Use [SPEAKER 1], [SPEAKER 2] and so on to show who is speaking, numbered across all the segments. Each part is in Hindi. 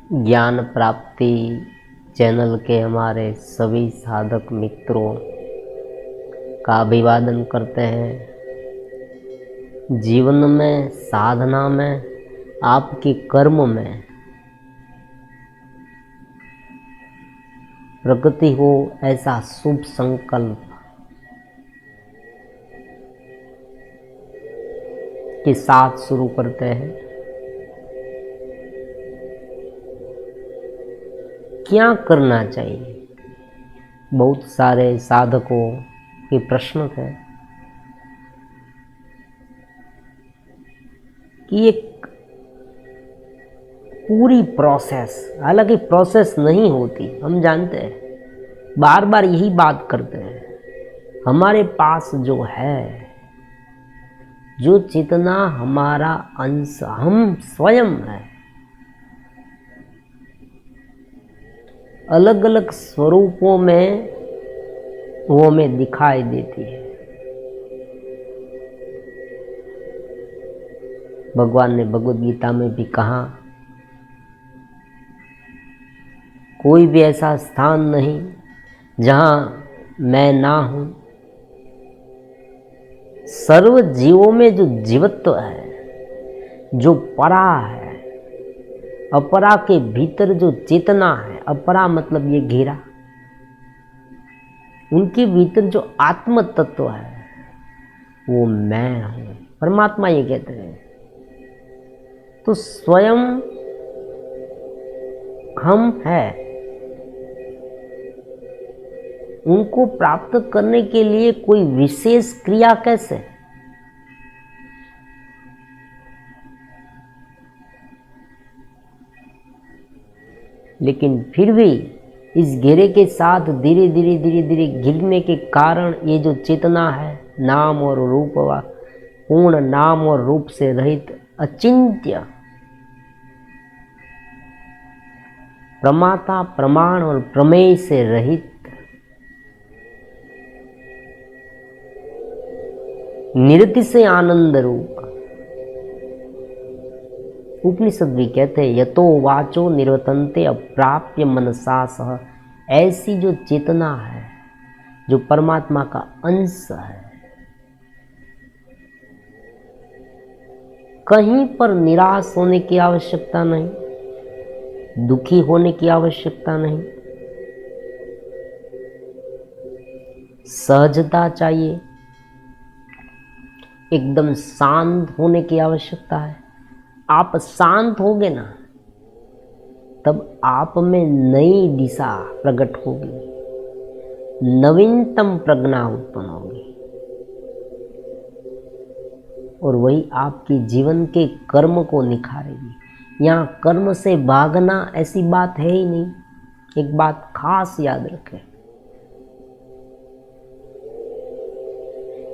[SPEAKER 1] ज्ञान प्राप्ति चैनल के हमारे सभी साधक मित्रों का अभिवादन करते हैं। जीवन में, साधना में, आपके कर्म में प्रगति हो ऐसा शुभ संकल्प के साथ शुरू करते हैं। क्या करना चाहिए? बहुत सारे साधकों के प्रश्न थे कि एक पूरी प्रोसेस, हालांकि प्रोसेस नहीं होती, हम जानते हैं, बार बार यही बात करते हैं। हमारे पास जो है, जो चेतना हमारा अंश, हम स्वयं है, अलग अलग स्वरूपों में वो हमें दिखाई देती है। भगवान ने भगवद गीता में भी कहा, कोई भी ऐसा स्थान नहीं जहां मैं ना हूं। सर्व जीवों में जो जीवत्व है, जो परा है, अपरा के भीतर जो चेतना है, अपरा मतलब ये घेरा, उनके भीतर जो आत्म तत्व है वो मैं हूं, परमात्मा ये कहते हैं। तो स्वयं हम हैं। उनको प्राप्त करने के लिए कोई विशेष क्रिया कैसे? लेकिन फिर भी इस घेरे के साथ धीरे धीरे घिरने के कारण ये जो चेतना है, नाम और रूप, पूर्ण नाम और रूप से रहित अचिंत्य, प्रमाता, प्रमाण और प्रमेय से रहित, निरतिशय आनंद रूप। उपनिषद भी कहते हैं, यतो वाचो निर्वतन्ते अप्राप्य मनसा सह। ऐसी जो चेतना है, जो परमात्मा का अंश है, कहीं पर निराश होने की आवश्यकता नहीं, दुखी होने की आवश्यकता नहीं। सहजता चाहिए, एकदम शांत होने की आवश्यकता है। आप शांत होगे ना, तब आप में नई दिशा प्रकट होगी, नवीनतम प्रज्ञा उत्पन्न होगी, और वही आपके जीवन के कर्म को निखारेगी। यहाँ कर्म से भागना ऐसी बात है ही नहीं। एक बात खास याद रखें,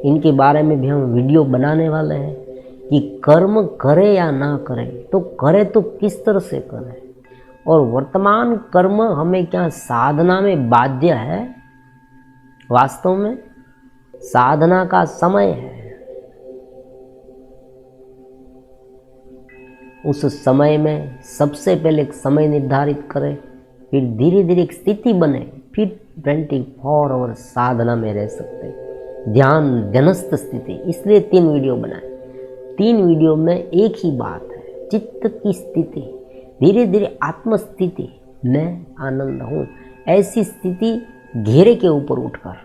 [SPEAKER 1] इनके बारे में भी हम वीडियो बनाने वाले हैं कि कर्म करे या ना करे, तो करे तो किस तरह से करे, और वर्तमान कर्म हमें क्या साधना में बाध्य है? वास्तव में साधना का समय है। उस समय में सबसे पहले एक समय निर्धारित करें, फिर धीरे धीरे एक स्थिति बने, फिर 24 आवर साधना में रह सकते हैं, ध्यान ध्यानस्थ स्थिति। इसलिए 3 वीडियो बनाए। 3 वीडियो में एक ही बात है, चित्त की स्थिति, धीरे धीरे आत्म स्थिति, मैं आनंद हूं, ऐसी स्थिति घेरे के ऊपर उठकर।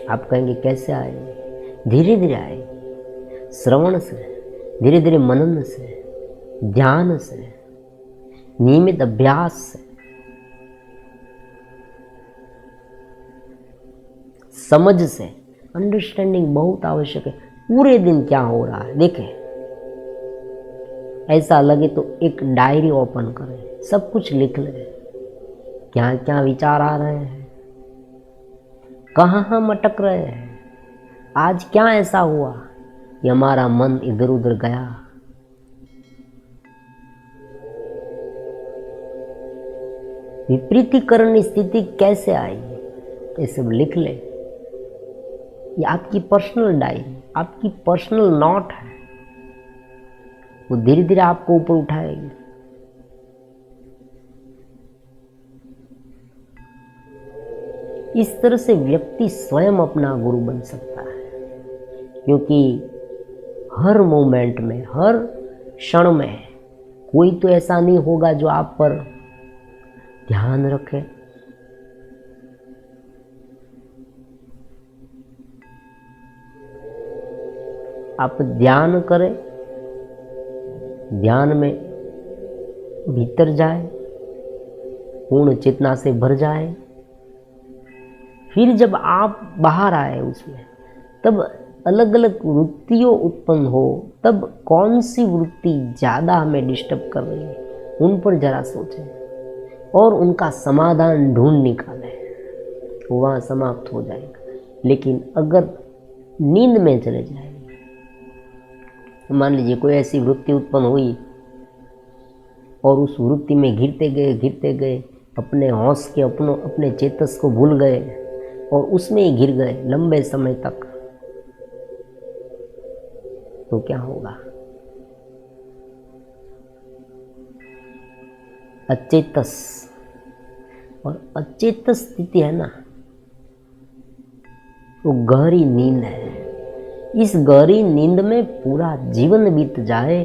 [SPEAKER 1] आप कहेंगे कैसे आए? धीरे धीरे आए, श्रवण से, धीरे धीरे मनन से, ध्यान से, नियमित अभ्यास से, समझ से। अंडरस्टैंडिंग बहुत आवश्यक है। पूरे दिन क्या हो रहा है देखें, ऐसा लगे तो एक डायरी ओपन करें, सब कुछ लिख लें, क्या क्या विचार आ रहे हैं, कहाँ हम अटक रहे हैं, आज क्या ऐसा हुआ कि हमारा मन इधर उधर गया। विपरीतीकरण स्थिति कैसे आई, ये सब लिख ले। ये आपकी पर्सनल डायरी। आपकी पर्सनल नॉट है, वो धीरे धीरे आपको ऊपर उठाएगी। इस तरह से व्यक्ति स्वयं अपना गुरु बन सकता है, क्योंकि हर मोमेंट में, हर क्षण में कोई तो ऐसा नहीं होगा जो आप पर ध्यान रखे। आप ध्यान करें, ध्यान में भीतर जाए, पूर्ण चेतना से भर जाए, फिर जब आप बाहर आए उसमें, तब अलग अलग वृत्तियों उत्पन्न हो, तब कौन सी वृत्ति ज़्यादा हमें डिस्टर्ब कर रही है उन पर जरा सोचें और उनका समाधान ढूंढ निकालें, वहाँ समाप्त हो जाएगा। लेकिन अगर नींद में चले जाएंगे, मान लीजिए कोई ऐसी वृत्ति उत्पन्न हुई और उस वृत्ति में घिरते गए अपने होश के अपने चेतस को भूल गए और उसमें ही घिर गए लंबे समय तक, तो क्या होगा? अचेतस, और अचेतस स्थिति है ना, वो गहरी नींद है। इस गहरी नींद में पूरा जीवन बीत जाए,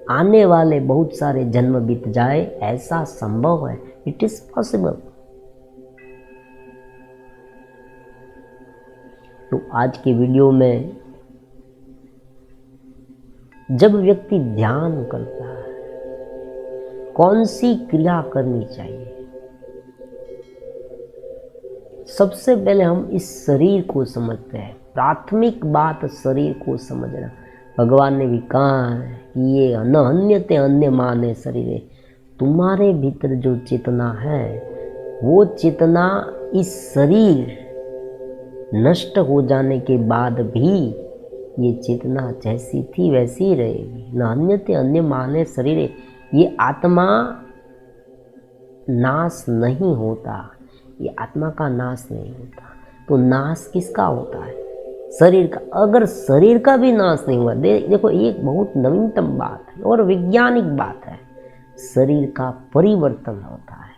[SPEAKER 1] आने वाले बहुत सारे जन्म बीत जाए, ऐसा संभव है। It is possible. तो आज की वीडियो में जब व्यक्ति ध्यान करता है, कौन सी क्रिया करनी चाहिए? सबसे पहले हम इस शरीर को समझते हैं। प्राथमिक बात शरीर को समझना। भगवान ने भी कहा है कि ये न अन्यते अन्य माने शरीर, तुम्हारे भीतर जो चेतना है वो चेतना इस शरीर नष्ट हो जाने के बाद भी ये चेतना जैसी थी वैसी ही रहेगी। न अन्यते अन्य माने शरीर, ये आत्मा नाश नहीं होता, ये आत्मा का नाश नहीं होता। तो नाश किसका होता है? शरीर का। अगर शरीर का भी नाश नहीं हुआ, देखो एक बहुत नवीनतम बात है और वैज्ञानिक बात है, शरीर का परिवर्तन होता है।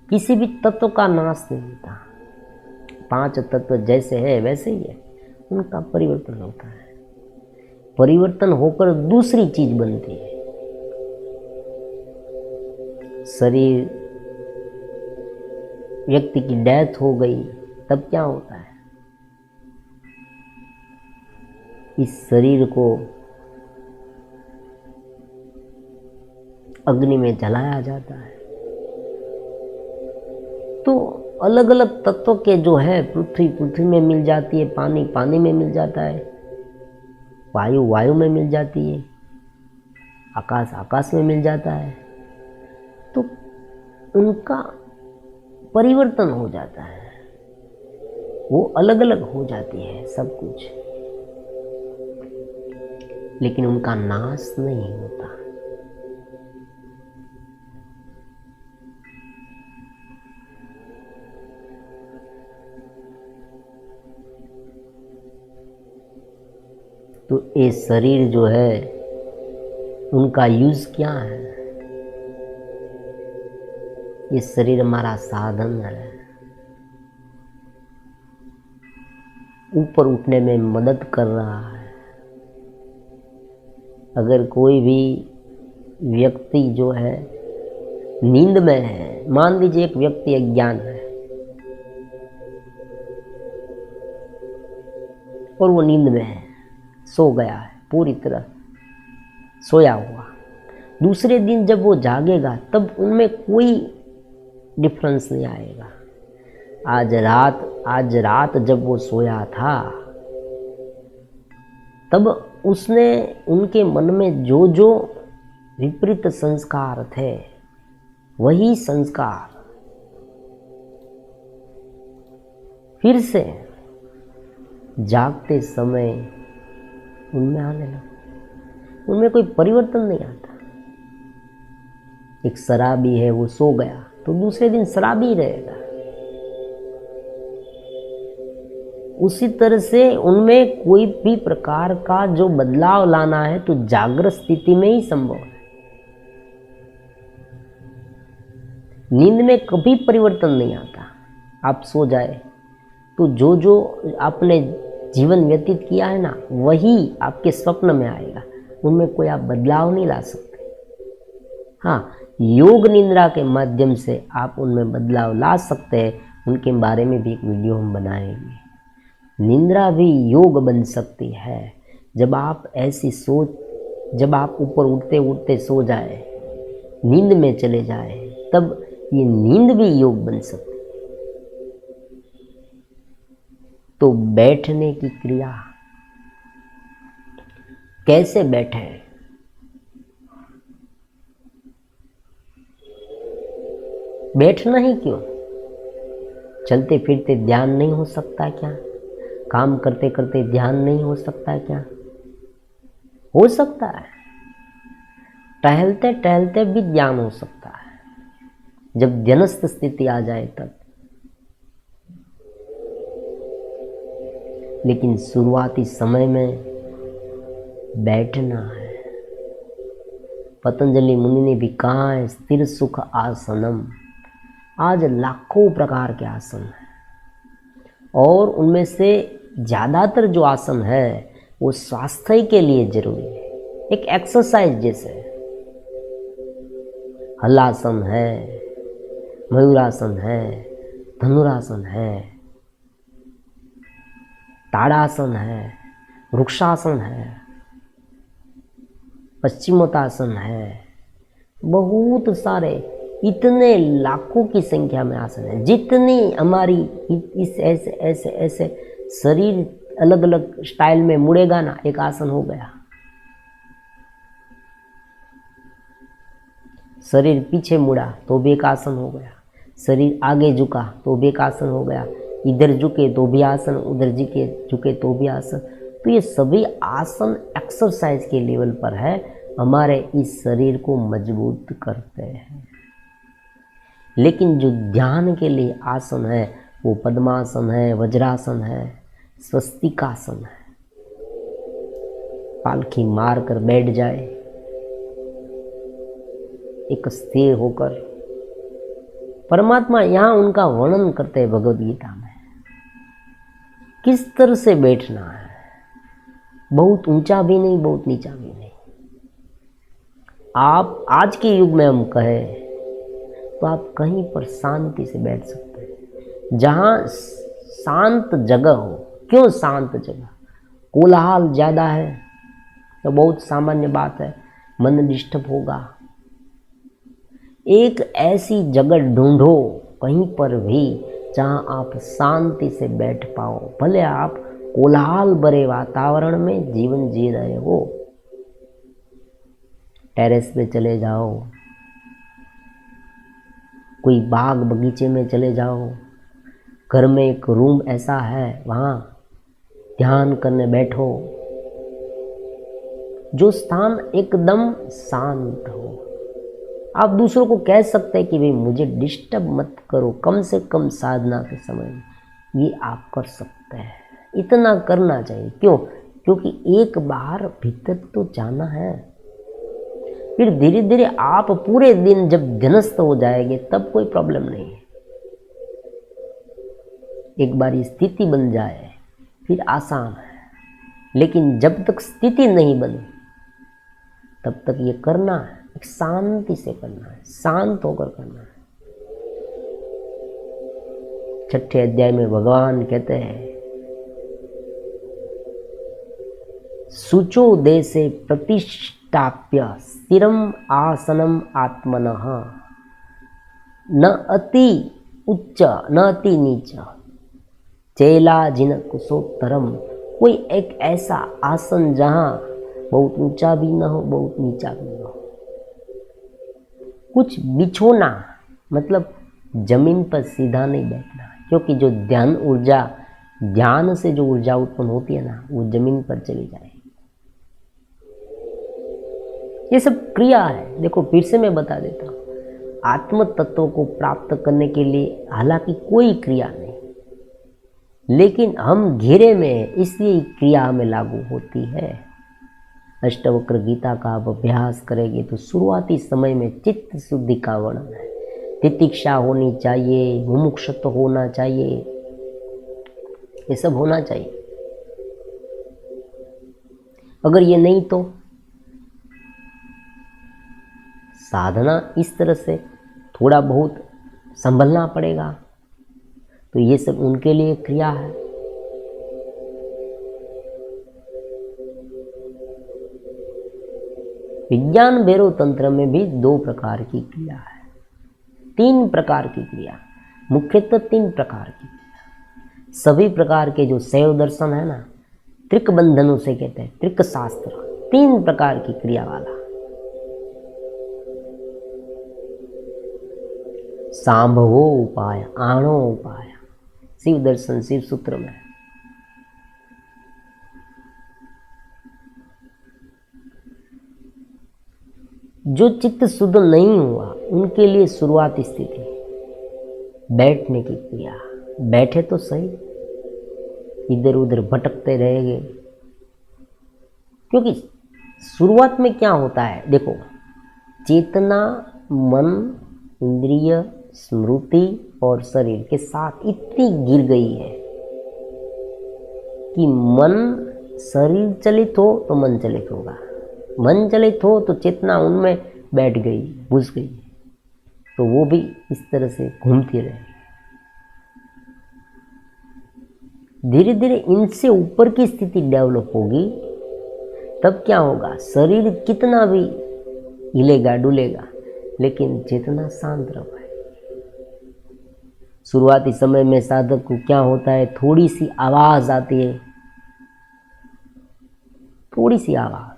[SPEAKER 1] किसी भी तत्व का नाश नहीं होता। 5 तत्व जैसे है वैसे ही है, उनका परिवर्तन होता है। परिवर्तन होकर दूसरी चीज बनती है। शरीर, व्यक्ति की डेथ हो गई तब क्या होता है? इस शरीर को अग्नि में जलाया जाता है। तो अलग अलग तत्वों के जो है, पृथ्वी में मिल जाती है, पानी में मिल जाता है, वायु में मिल जाती है, आकाश में मिल जाता है। तो उनका परिवर्तन हो जाता है, वो अलग अलग हो जाती है सब कुछ, लेकिन उनका नाश नहीं होता। तो ये शरीर जो है, उनका यूज क्या है? ये शरीर हमारा साधन है, ऊपर उठने में मदद कर रहा है। अगर कोई भी व्यक्ति जो है नींद में है, मान लीजिए एक व्यक्ति अज्ञान है और वो नींद में है, सो गया है, पूरी तरह सोया हुआ, दूसरे दिन जब वो जागेगा तब उनमें कोई डिफरेंस नहीं आएगा। आज रात जब वो सोया था तब उसने, उनके मन में जो जो विपरीत संस्कार थे, वही संस्कार फिर से जागते समय उनमें आने लगा। उनमें कोई परिवर्तन नहीं आता। एक शराबी है, वो सो गया तो दूसरे दिन शराबी रहेगा। उसी तरह से उनमें कोई भी प्रकार का जो बदलाव लाना है तो जागृत स्थिति में ही संभव है। नींद में कभी परिवर्तन नहीं आता। आप सो जाए तो जो जो आपने जीवन व्यतीत किया है ना, वही आपके स्वप्न में आएगा, उनमें कोई आप बदलाव नहीं ला सकते। हाँ, योग निद्रा के माध्यम से आप उनमें बदलाव ला सकते हैं। उनके बारे में भी एक वीडियो हम बनाएंगे। निद्रा भी योग बन सकती है। जब आप ऐसी सोच, जब आप ऊपर उठते उठते सो जाए, नींद में चले जाए, तब ये नींद भी योग बन सकती है। तो बैठने की क्रिया, कैसे बैठे? बैठना ही क्यों? चलते फिरते ध्यान नहीं हो सकता क्या? काम करते करते ध्यान नहीं हो सकता क्या? हो सकता है। टहलते टहलते भी ध्यान हो सकता है, जब ध्यनस्थ स्थिति आ जाए तब। लेकिन शुरुआती समय में बैठना है। पतंजलि मुनि ने भी कहा है, स्थिर सुख आसनम। आज लाखों प्रकार के आसन हैं और उनमें से ज़्यादातर जो आसन है वो स्वास्थ्य के लिए जरूरी है, एक एक्सरसाइज जैसे। हलासन है, मयूरासन है, धनुरासन है, ताड़ासन है, वृक्षासन है, पश्चिमोत्तासन है, बहुत सारे, इतने लाखों की संख्या में आसन है। जितनी हमारी इस ऐसे ऐसे ऐसे शरीर अलग अलग स्टाइल में मुड़ेगा ना, एक आसन हो गया। शरीर पीछे मुड़ा तो भी एक आसन हो गया, शरीर आगे झुका तो भी एक आसन हो गया, इधर झुके तो भी आसन, उधर झुके तो भी आसन। तो ये सभी आसन एक्सरसाइज के लेवल पर है, हमारे इस शरीर को मजबूत करते हैं। लेकिन जो ध्यान के लिए आसन है वो पद्मासन है, वज्रासन है, स्वस्तिकासन है। पालखी मार कर बैठ जाए, एक स्थिर होकर। परमात्मा यहाँ उनका वर्णन करते हैं भगवद गीता में, किस तरह से बैठना है। बहुत ऊंचा भी नहीं, बहुत नीचा भी नहीं। आप आज के युग में हम कहें तो आप कहीं पर शांति से बैठ सकते हैं, जहाँ शांत जगह हो। क्यों शांत जगह? कोलाहल ज़्यादा है तो बहुत सामान्य बात है, मन डिस्टर्ब होगा। एक ऐसी जगह ढूंढो कहीं पर भी जहाँ आप शांति से बैठ पाओ। भले आप कोलाहल भरे वातावरण में जीवन जी रहे हो, टेरेस पे चले जाओ, कोई बाग बगीचे में चले जाओ, घर में एक रूम ऐसा है वहाँ ध्यान करने बैठो, जो स्थान एकदम शांत हो। आप दूसरों को कह सकते हैं कि भाई मुझे डिस्टर्ब मत करो, कम से कम साधना के समय में। ये आप कर सकते हैं, इतना करना चाहिए। क्यों? क्योंकि एक बार भीतर तो जाना है, फिर धीरे धीरे आप पूरे दिन जब ध्यनस्थ हो जाएंगे तब कोई प्रॉब्लम नहीं है। एक बार ये स्थिति बन जाए फिर आसान है, लेकिन जब तक स्थिति नहीं बनी तब तक ये करना है, एक शांति से करना है, शांत होकर करना है। छठे अध्याय में भगवान कहते हैं, शुचो देशे प्रतिष्ठाप्य स्थिरम आसनम आत्मनः न अति उच्च न अति नीच चैलाजिन कुशोत्तरम। कोई एक ऐसा आसन जहाँ बहुत ऊंचा भी न हो, बहुत नीचा भी न हो। कुछ बिछोना मतलब जमीन पर सीधा नहीं बैठना, क्योंकि जो ध्यान से जो ऊर्जा उत्पन्न होती है ना, वो जमीन पर चली जाएगी। ये सब क्रिया है। देखो फिर से मैं बता देता हूँ, आत्म तत्व को प्राप्त करने के लिए हालांकि कोई क्रिया नहीं, लेकिन हम घेरे में हैं, इसलिए क्रिया हमें लागू होती है। अष्टवक्र गीता का आप अभ्यास करेंगे तो शुरुआती समय में चित्त शुद्धि का वर्णन है। तितिक्षा होनी चाहिए, मुमुक्षुत्व होना चाहिए, ये सब होना चाहिए। अगर ये नहीं तो साधना इस तरह से थोड़ा बहुत संभलना पड़ेगा। तो ये सब उनके लिए क्रिया है। विज्ञान भैरव तंत्र में भी 2 प्रकार की क्रिया है, 3 प्रकार की क्रिया, मुख्यतः 3 प्रकार की क्रिया। सभी प्रकार के जो शैव दर्शन है ना, त्रिक बंधन उसे कहते हैं, त्रिक शास्त्र 3 प्रकार की क्रिया वाला। सांभवो उपाय, आणो उपाय, शिव दर्शन शिव सूत्र में। जो चित्त शुद्ध नहीं हुआ उनके लिए शुरुआती स्थिति बैठने की क्रिया। बैठे तो सही, इधर उधर भटकते रहेंगे, क्योंकि शुरुआत में क्या होता है देखो, चेतना, मन, इंद्रिय, स्मृति और शरीर के साथ इतनी गिर गई है कि मन शरीर चलित हो तो मन चलित होगा, मन चलित हो तो चेतना उनमें बैठ गई, घुस गई, तो वो भी इस तरह से घूमती रहेगी। धीरे धीरे इनसे ऊपर की स्थिति डेवलप होगी, तब क्या होगा, शरीर कितना भी हिलेगा डुलेगा लेकिन चेतना शांत रह पाएगी। शुरुआती समय में साधक को क्या होता है, थोड़ी सी आवाज आती है, थोड़ी सी आवाज,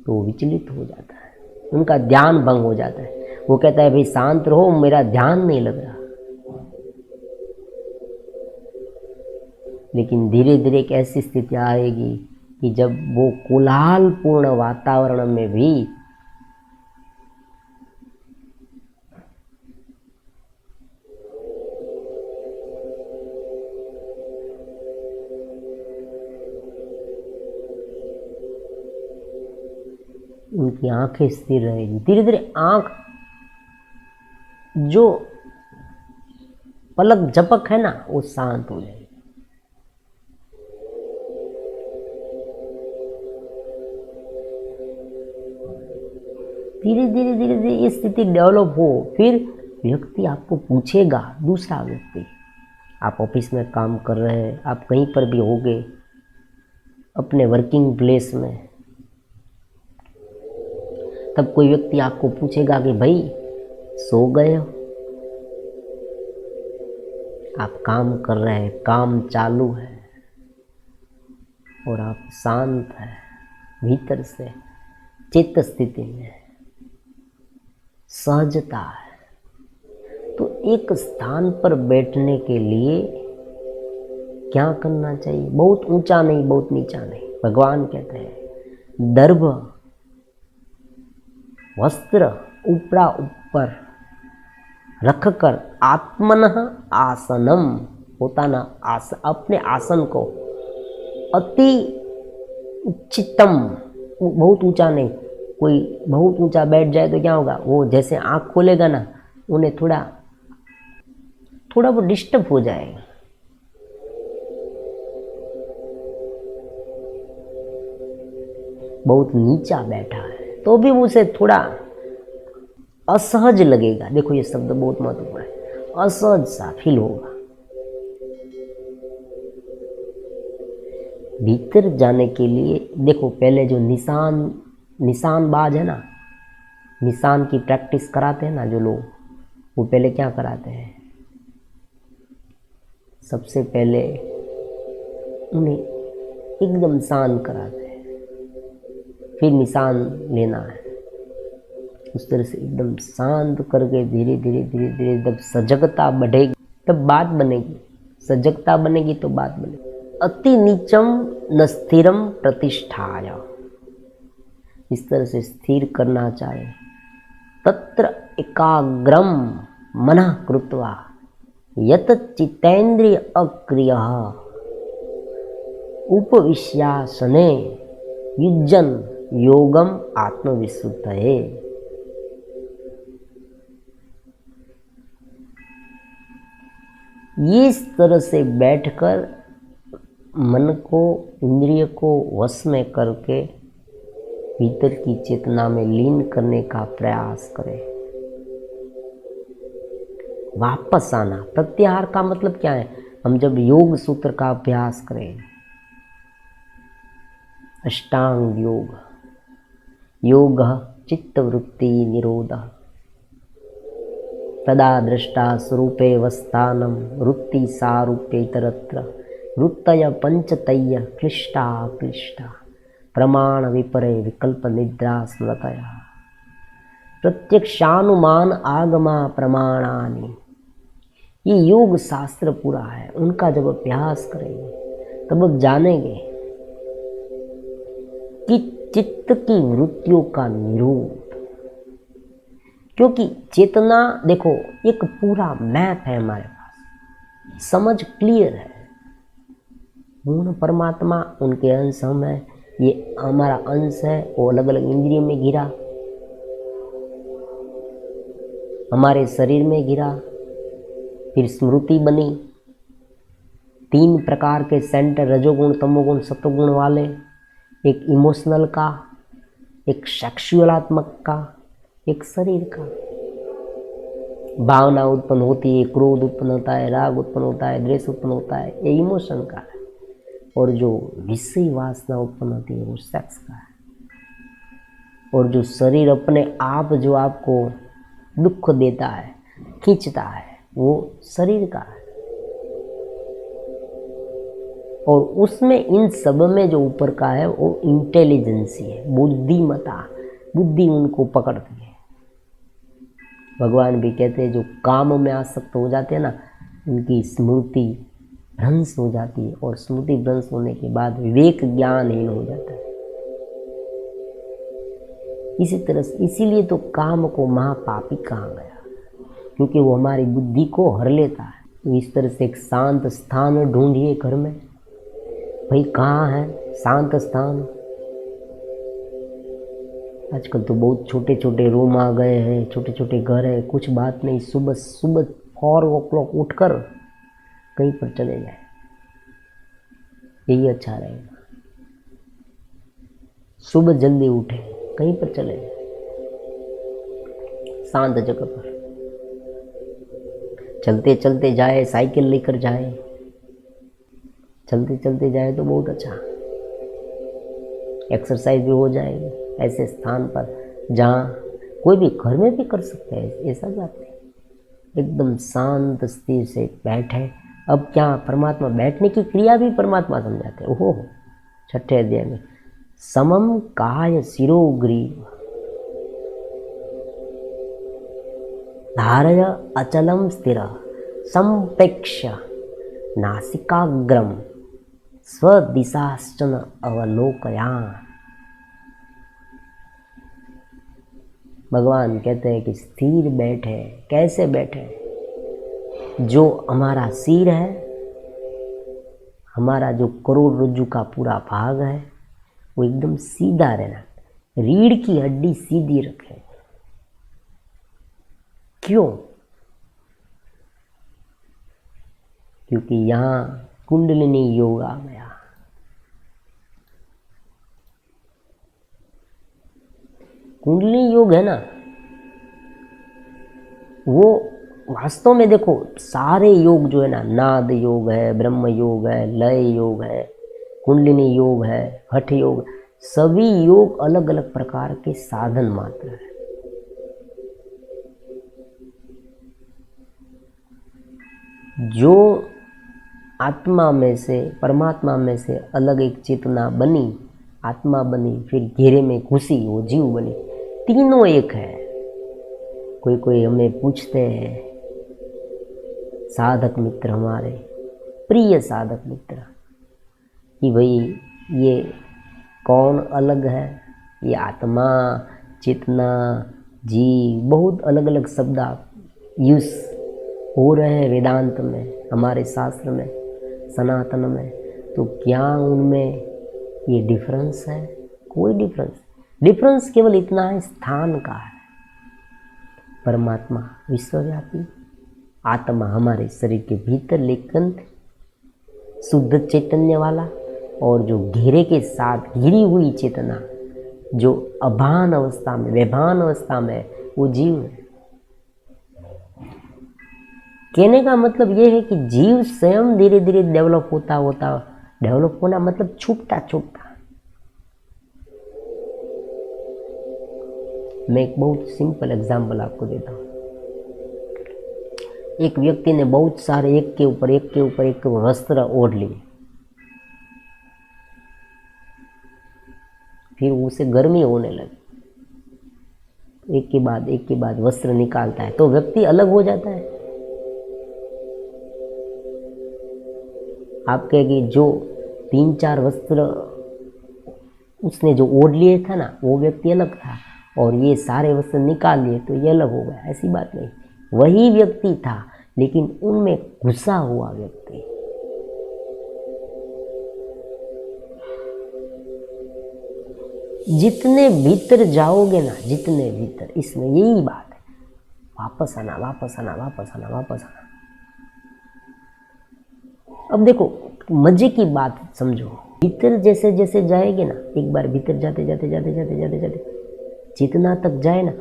[SPEAKER 1] तो विचलित हो जाता है, उनका ध्यान भंग हो जाता है। वो कहता है भाई शांत रहो, मेरा ध्यान नहीं लग रहा। लेकिन धीरे धीरे एक ऐसी स्थिति आएगी कि जब वो कोलाहलपूर्ण वातावरण में भी उनकी आंखें स्थिर रहेगी। धीरे धीरे आंख जो पलक झपक है ना, वो शांत हो जाएगी। धीरे धीरे धीरे धीरे ये स्थिति डेवलप हो, फिर व्यक्ति आपको पूछेगा, दूसरा व्यक्ति, आप ऑफिस में काम कर रहे हैं, आप कहीं पर भी होगे, अपने वर्किंग प्लेस में, तब कोई व्यक्ति आपको पूछेगा कि भाई सो गए हो, आप काम कर रहे हैं, काम चालू है और आप शांत है, भीतर से चित्त स्थिति में सहजता है। तो एक स्थान पर बैठने के लिए क्या करना चाहिए, बहुत ऊंचा नहीं, बहुत नीचा नहीं। भगवान कहते हैं दर्भ वस्त्र ऊपरा ऊपर रखकर आत्मनः आसनम, પોતાના अपने आसन को अति उच्चतम, बहुत ऊंचा नहीं, कोई बहुत ऊंचा बैठ जाए तो क्या होगा, वो जैसे आंख खोलेगा ना, उन्हें थोड़ा वो डिस्टर्ब हो जाएगा। बहुत नीचा बैठा है तो भी उसे थोड़ा असहज लगेगा। देखो ये शब्द बहुत महत्वपूर्ण है, असहज सा फील होगा। भीतर जाने के लिए देखो, पहले जो निशानबाज है ना, निशान की प्रैक्टिस कराते हैं ना जो लोग, वो पहले क्या कराते हैं, सबसे पहले उन्हें एकदम शांत कराते हैं, फिर निशान लेना है। उस तरह से एकदम शांत करके धीरे धीरे धीरे धीरे जब सजगता बढ़ेगी तब बात बनेगी, सजगता बनेगी तो बात बनेगी। अति नीचम न स्थिरम प्रतिष्ठाय, इस तरह से स्थिर करना चाहे। तत्र एकाग्रम मनः कृत्वा, यत चित्तेन्द्रिय अक्रिय उपविश्यासने युज्जन योगम आत्मविशुद्धये। इस तरह से बैठकर मन को, इंद्रिय को वश में करके भीतर की चेतना में लीन करने का प्रयास करें। वापस आना, प्रत्याहार का मतलब क्या है? हम जब योग सूत्र का अभ्यास करें, अष्टांग योग, योग चित्तवृत्ति निरोध, तदा दृष्टा स्वरूपे वस्थानम वृत्ति सारूप्य इतरत्र वृत्तय पंचतय क्लिष्टा क्लिष्टा प्रमाण विपरे विकल्प निद्रा स्मृतया प्रत्यक्षानुमान आगमा प्रमाणानि। ये योग शास्त्र पूरा है, उनका जब अभ्यास करेंगे तब अब जानेंगे कि चित्त की वृत्तियों का निरोध। क्योंकि चेतना, देखो, एक पूरा मैप है हमारे पास, समझ क्लियर है। पूर्ण परमात्मा, उनके अंश हम है, ये हमारा अंश है, वो अलग अलग इंद्रियों में घिरा, हमारे शरीर में घिरा, फिर स्मृति बनी, 3 प्रकार के सेंटर, रजोगुण तमोगुण सत्वगुण वाले, एक इमोशनल का, एक सेक्सुअलात्मक का, एक शरीर का। भावना उत्पन्न होती है, क्रोध उत्पन्न होता है, राग उत्पन्न होता है, द्वेष उत्पन्न होता है, ये इमोशन का है। और जो विषय वासना उत्पन्न होती है वो सेक्स का है। और जो शरीर अपने आप जो आपको दुख देता है, खींचता है, वो शरीर का है। और उसमें, इन सब में जो ऊपर का है वो इंटेलिजेंसी है, बुद्धिमता, बुद्धि उनको पकड़ती है। भगवान भी कहते हैं जो काम में आसक्त हो जाते हैं ना, उनकी स्मृति भ्रंश हो जाती है, और स्मृति भ्रंश होने के बाद विवेक ज्ञानहीन हो जाता है। इसी तरह से, इसीलिए तो काम को महापापी कहा गया, क्योंकि वो हमारी बुद्धि को हर लेता है। तो इस तरह से एक शांत स्थान ढूंढिए घर में। भाई कहाँ है शांत स्थान? आजकल तो बहुत छोटे छोटे रूम आ गए हैं, छोटे छोटे घर हैं। कुछ बात नहीं, सुबह सुबह 4 o'clock उठकर कहीं पर चले जाए, यही अच्छा रहेगा। सुबह जल्दी उठे, कहीं पर चले जाए, शांत जगह पर चलते चलते जाए, साइकिल लेकर जाए, चलते चलते जाए तो बहुत अच्छा, एक्सरसाइज भी हो जाएगी। ऐसे स्थान पर जहाँ कोई भी, घर में भी कर सकते हैं, ऐसा बात नहीं। एकदम शांत स्थिर से बैठे। अब क्या, परमात्मा बैठने की क्रिया भी परमात्मा समझाते हैं। ओहो, 6ठे अध्याय में, समम काय शिरोग्रीव धारय अचलम स्थिर संपेक्ष्य नासिकाग्रम स्वदिशाश्चन अवलोकयान। भगवान कहते हैं कि स्थिर बैठे। कैसे बैठे? जो हमारा सिर है, हमारा जो करोड़रज्जु का पूरा भाग है, वो एकदम सीधा रहना, रीढ़ की हड्डी सीधी रखें। क्यों? क्योंकि यहाँ कुंडलिनी योग आ गया। कुंडलिनी योग है ना, वो वास्तव में देखो, सारे योग जो है ना, नाद योग है, ब्रह्म योग है, लय योग है, कुंडलिनी योग है, हठ योग, सभी योग अलग अलग प्रकार के साधन मात्र है। जो आत्मा में से, परमात्मा में से अलग एक चेतना बनी, आत्मा बनी, फिर घेरे में घुसी, वो जीव बनी, तीनों एक है। कोई कोई हमें पूछते हैं, साधक मित्र, हमारे प्रिय साधक मित्र, कि भाई ये कौन अलग है? ये आत्मा, चेतना, जीव, बहुत अलग अलग शब्द आप यूज हो रहे हैं वेदांत में, हमारे शास्त्र में, सनातन में, तो क्या उनमें ये डिफरेंस है? कोई डिफरेंस केवल इतना है, स्थान का है। परमात्मा विश्वव्यापी, आत्मा हमारे शरीर के भीतर, लेकिन शुद्ध चैतन्य वाला, और जो घेरे के साथ घिरी हुई चेतना, जो अभान अवस्था में, बेभान अवस्था में, वो जीव है। कहने का मतलब ये है कि जीव स्वयं धीरे धीरे डेवलप होता, डेवलप होना मतलब छूटता। मैं एक बहुत सिंपल एग्जाम्पल आपको देता हूँ। एक व्यक्ति ने बहुत सारे एक के ऊपर वस्त्र ओढ़ लिए, फिर उसे गर्मी होने लगी, एक के बाद वस्त्र निकालता है, तो व्यक्ति अलग हो जाता है। आप कहेंगे जो 3-4 वस्त्र उसने जो ओढ़ लिए था ना, वो व्यक्ति अलग था, और ये सारे वस्त्र निकाल लिए तो ये अलग हो गया। ऐसी बात नहीं, वही व्यक्ति था, लेकिन उनमें घुसा हुआ व्यक्ति। जितने भीतर जाओगे ना, जितने भीतर, इसमें यही बात है, वापस आना। अब देखो, मजे की बात समझो, भीतर जैसे जैसे जाएंगे ना, एक बार भीतर जाते चेतना तक जाए ना,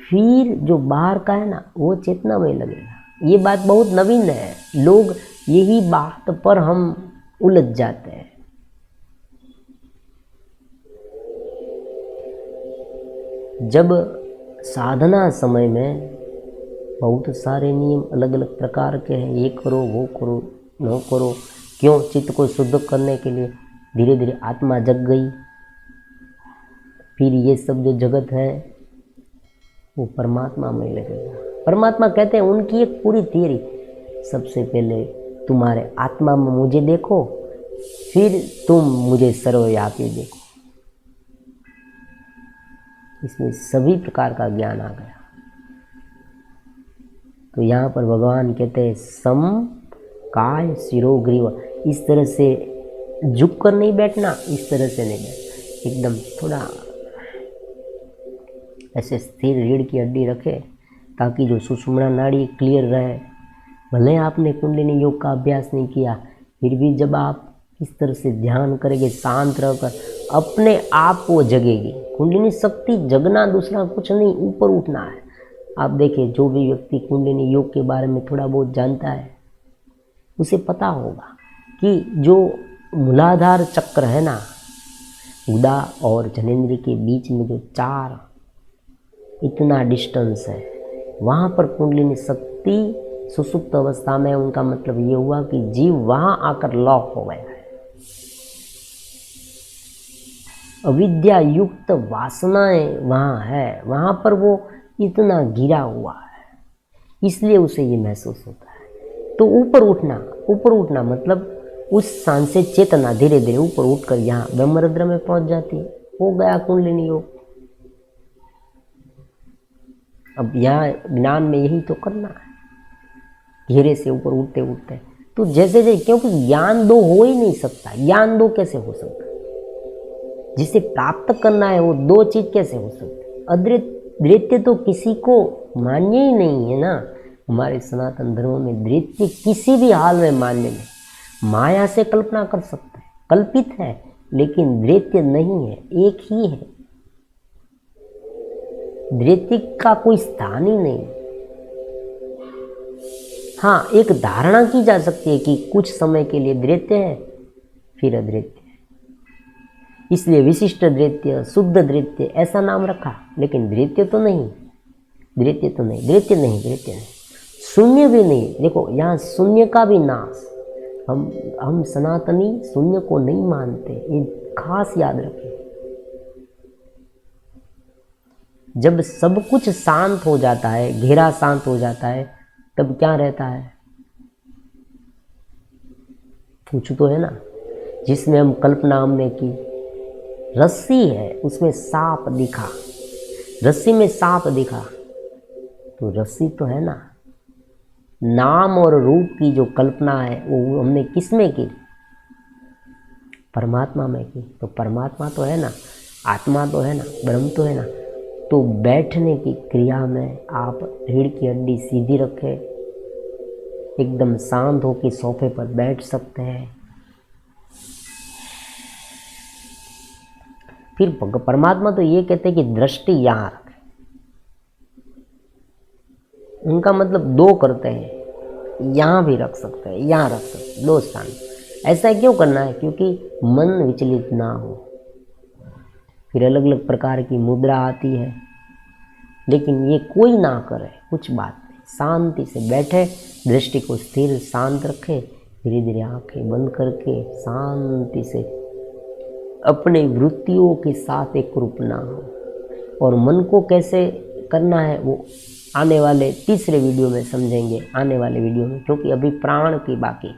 [SPEAKER 1] फिर जो बाहर का है ना, वो चेतना में लगेगा। ये बात बहुत नवीन है, लोग यही बात पर हम उलझ जाते हैं। जब साधना समय में बहुत सारे नियम अलग अलग प्रकार के हैं, ये करो वो करो न करो, क्यों? चित्त को शुद्ध करने के लिए। धीरे धीरे आत्मा जग गई, फिर ये सब जो जगत है वो परमात्मा में लगेगा। परमात्मा कहते हैं, उनकी एक पूरी थियरी, सबसे पहले तुम्हारे आत्मा में मुझे देखो, फिर तुम मुझे सर्वव्यापी देखो। इसमें सभी प्रकार का ज्ञान आ गया। तो यहाँ पर भगवान कहते हैं, सम काय शिरोग्रीव, इस तरह से झुक कर नहीं बैठना, इस तरह से नहीं बैठना, एकदम थोड़ा ऐसे स्थिर रीढ़ की हड्डी रखे, ताकि जो सुषुम्ना नाड़ी क्लियर रहे। भले आपने कुंडलिनी योग का अभ्यास नहीं किया, फिर भी जब आप इस तरह से ध्यान करेंगे शांत रहकर, अपने आप वो जगेगी। कुंडलिनी शक्ति जगना दूसरा कुछ नहीं, ऊपर उठना है। आप देखिए, जो भी व्यक्ति कुंडलिनी योग के बारे में थोड़ा बहुत जानता है, उसे पता होगा कि जो मूलाधार चक्र है ना, उदा और जनेंद्र के बीच में जो 4 इतना डिस्टेंस है, वहाँ पर कुंडलिनी शक्ति सुसुप्त अवस्था में, उनका मतलब ये हुआ कि जीव वहाँ आकर लॉक हो गया है। अविद्या युक्त वासनाएं वहाँ है, वहाँ पर वो इतना गिरा हुआ है, इसलिए उसे ये महसूस होता है। तो ऊपर उठना मतलब उस स्थान से चेतना धीरे धीरे ऊपर उठकर यहाँ ब्रह्मरंध्र में पहुँच जाती है। हो गया कुंडलिनी योग। अब यहाँ ज्ञान में यही तो करना है, घेरे से ऊपर उठते उठते। तो जैसे जैसे, क्योंकि ज्ञान दो हो ही नहीं सकता, ज्ञान दो कैसे हो सकता? जिसे प्राप्त करना है वो 2 चीज कैसे हो सकती? अद्वैत तो किसी को मान्य ही नहीं है ना। हमारे सनातन धर्म में द्वैत किसी भी हाल में मान्य नहीं। माया से कल्पना कर सकते हैं, कल्पित है, लेकिन द्वैत नहीं है, एक ही है। द्वैत का कोई स्थान ही नहीं। हाँ, एक धारणा की जा सकती है कि कुछ समय के लिए द्वैत है, फिर अद्वैत है, इसलिए विशिष्ट द्वैत, शुद्ध द्वैत ऐसा नाम रखा, लेकिन द्वैत तो नहीं, द्वैत नहीं, शून्य भी नहीं। देखो, यहाँ शून्य का भी नाश। हम सनातनी शून्य को नहीं मानते, ये खास याद रखें। जब सब कुछ शांत हो जाता है, घेरा शांत हो जाता है, तब क्या रहता है? कुछ तो है ना, जिसमें हम कल्पना हमने की। रस्सी है, उसमें सांप दिखा, रस्सी में सांप दिखा, तो रस्सी तो है ना, नाम और रूप की जो कल्पना है वो हमने किस में की? परमात्मा में की। तो परमात्मा तो है ना, आत्मा तो है ना, ब्रह्म तो है ना। तो बैठने की क्रिया में आप रीढ़ की हड्डी सीधी रखें, एकदम शांत होकर सोफे पर बैठ सकते हैं। फिर परमात्मा तो ये कहते हैं कि दृष्टि यहाँ रखें। उनका मतलब दो करते हैं, यहाँ भी रख सकते हैं, यहाँ रख सकते हैं, दो स्थान। ऐसा क्यों करना है? क्योंकि मन विचलित ना हो। फिर अलग अलग प्रकार की मुद्रा आती है, लेकिन ये कोई ना करे, कुछ बात नहीं, शांति से बैठे, दृष्टि को स्थिर शांत रखे, धीरे धीरे आंखें बंद करके शांति से अपने वृत्तियों के साथ एक रूप ना हो। और मन को कैसे करना है वो आने वाले तीसरे वीडियो में समझेंगे, आने वाले वीडियो में, क्योंकि अभी प्राण की बाकी